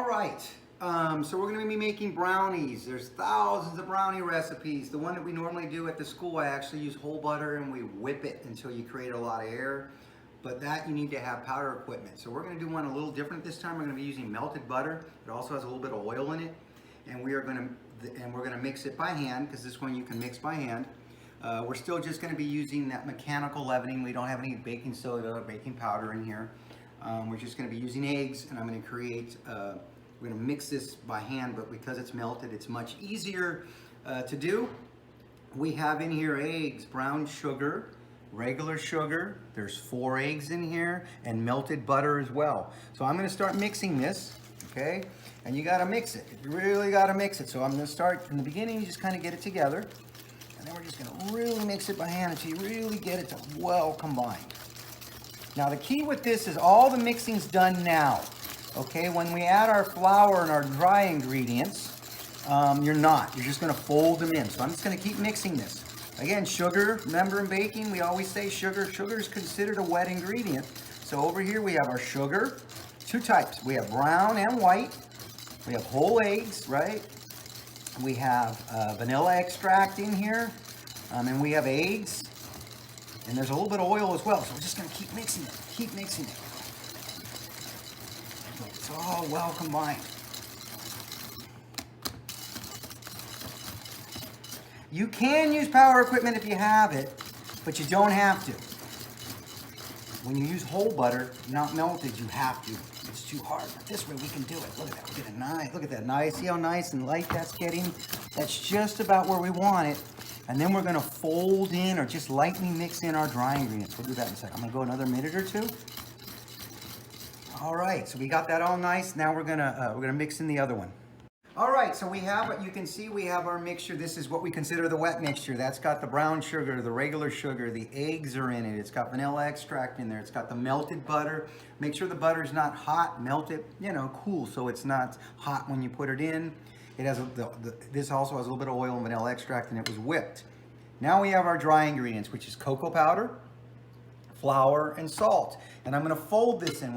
right, so we're going to be making brownies. There's thousands of brownie recipes. The one that we normally do at the school, I actually use whole butter and we whip it until you create a lot of air. But that you need to have powder equipment. So we're going to do one a little different this time. We're going to be using melted butter. It also has a little bit of oil in it, and we're going to mix it by hand, because this one you can mix by hand. We're still just going to be using that mechanical leavening. We don't have any baking soda or baking powder in here. We're just going to be using eggs, and I'm going to create. We're going to mix this by hand, but because it's melted, it's much easier to do. We have in here eggs, brown sugar, regular sugar, there's 4 eggs in here, and melted butter as well. So I'm going to start mixing this, okay? And you got to mix it. You really got to mix it. So I'm going to start from the beginning. You just kind of get it together, and then we're just going to really mix it by hand until you really get it to well combined. Now the key with this is all the mixing's done now, okay? When we add our flour and our dry ingredients, you're just going to fold them in. So I'm just going to keep mixing this. Again, sugar, remember in baking, we always say sugar. Sugar is considered a wet ingredient. So over here we have our sugar, 2 types. We have brown and white. We have whole eggs, right? We have vanilla extract in here. And we have eggs. And there's a little bit of oil as well. So we're just going to keep mixing it. Keep mixing it. It's all well combined. You can use power equipment if you have it, but you don't have to. When you use whole butter, not melted, you have to. It's too hard. But this way we can do it. Look at that. Look at it nice. Look at that nice. See how nice and light that's getting? That's just about where we want it. And then we're going to fold in or just lightly mix in our dry ingredients. We'll do that in a second. I'm going to go another minute or 2. All right. So we got that all nice. Now we're gonna mix in the other one. All right, so we have what you can see. We have our mixture. This is what we consider the wet mixture. That's got the brown sugar, the regular sugar, the eggs are in it. It's got vanilla extract in there. It's got the melted butter. Make sure the butter's not hot. Melt it, cool, so it's not hot when you put it in. It has this also has a little bit of oil and vanilla extract, and it was whipped. Now we have our dry ingredients, which is cocoa powder, flour, and salt. And I'm going to fold this in.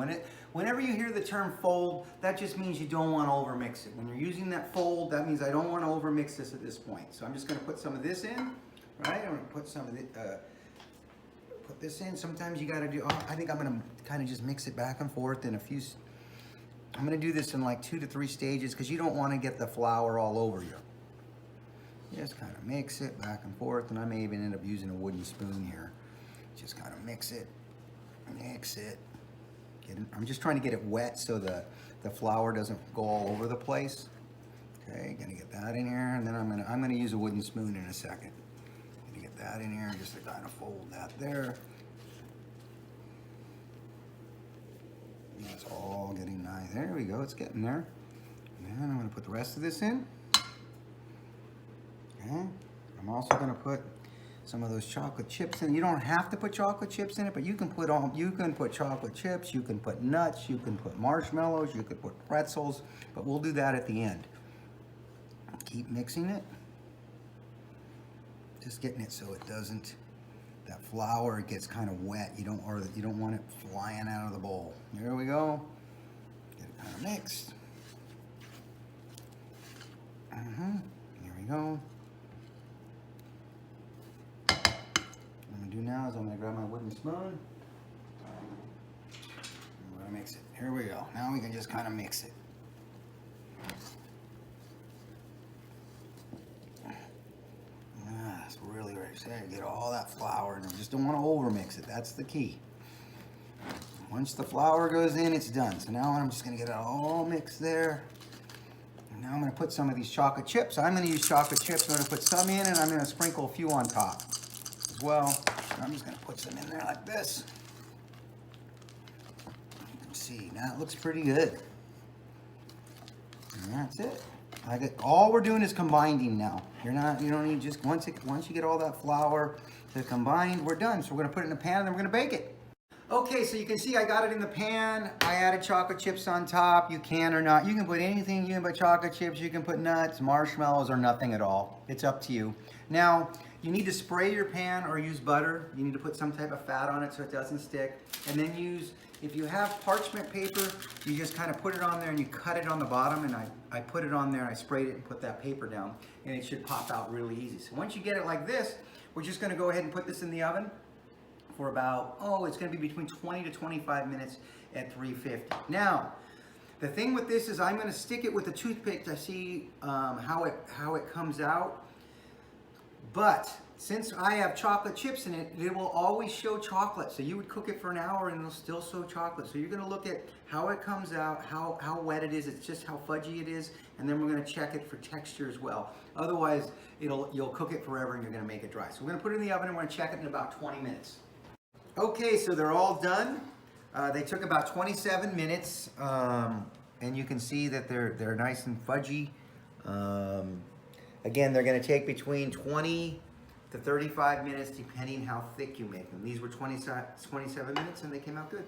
Whenever you hear the term fold, that just means you don't want to overmix it. When you're using that fold, that means I don't want to overmix this at this point. So I'm just going to put some of this in, right? I'm going to put some of it, put this in. Sometimes you got to do, I think I'm going to kind of just mix it back and forth in a few, I'm going to do this in like 2 to 3 stages, because you don't want to get the flour all over you. Just kind of mix it back and forth, and I may even end up using a wooden spoon here. Just kind of mix it. I'm just trying to get it wet so the flour doesn't go all over the place. Okay, gonna get that in here, and then I'm gonna use a wooden spoon in a second. Gonna get that in here, just to kind of fold that there. And it's all getting nice. There we go, it's getting there. And then I'm gonna put the rest of this in. Okay, I'm also gonna put some of those chocolate chips in. You don't have to put chocolate chips in it, but you can put chocolate chips, you can put nuts, you can put marshmallows, you could put pretzels, but we'll do that at the end. Keep mixing it. Just getting it so it doesn't, that flour gets kind of wet. You don't want it flying out of the bowl. There we go. Get it kind of mixed. There we go. Do now is I'm going to grab my wooden spoon. I'm going to mix it. Here we go. Now we can just kind of mix it. That's really right. So get all that flour, and just don't want to overmix it. That's the key. Once the flour goes in, it's done. So now I'm just going to get it all mixed there. And now I'm going to put some of these chocolate chips. I'm going to use chocolate chips. I'm going to put some in, and I'm going to sprinkle a few on top as well. I'm just going to put some in there like this. You can see, now it looks pretty good. And that's it. All we're doing is combining now. You don't need just, once you get all that flour combined, we're done. So we're going to put it in a pan, and then we're going to bake it. Okay, so you can see I got it in the pan. I added chocolate chips on top. You can or not. You can put anything. You can put chocolate chips. You can put nuts, marshmallows, or nothing at all. It's up to you. Now, you need to spray your pan or use butter. You need to put some type of fat on it so it doesn't stick. And then use If you have parchment paper, you just kind of put it on there and you cut it on the bottom, and I put it on there, I sprayed it and put that paper down, and it should pop out really easy. So once you get it like this, we're just gonna go ahead and put this in the oven for about, it's gonna be between 20 to 25 minutes at 350. Now, the thing with this is I'm gonna stick it with a toothpick to see how it comes out. But since I have chocolate chips in it, it will always show chocolate. So you would cook it for an hour and it'll still show chocolate. So you're gonna look at how it comes out, how wet it is, it's just how fudgy it is, and then we're gonna check it for texture as well. Otherwise, you'll cook it forever and you're gonna make it dry. So we're gonna put it in the oven and we're gonna check it in about 20 minutes. Okay, so they're all done. They took about 27 minutes, and you can see that they're nice and fudgy. Again, they're going to take between 20 to 35 minutes depending how thick you make them. These were 27 minutes and they came out good.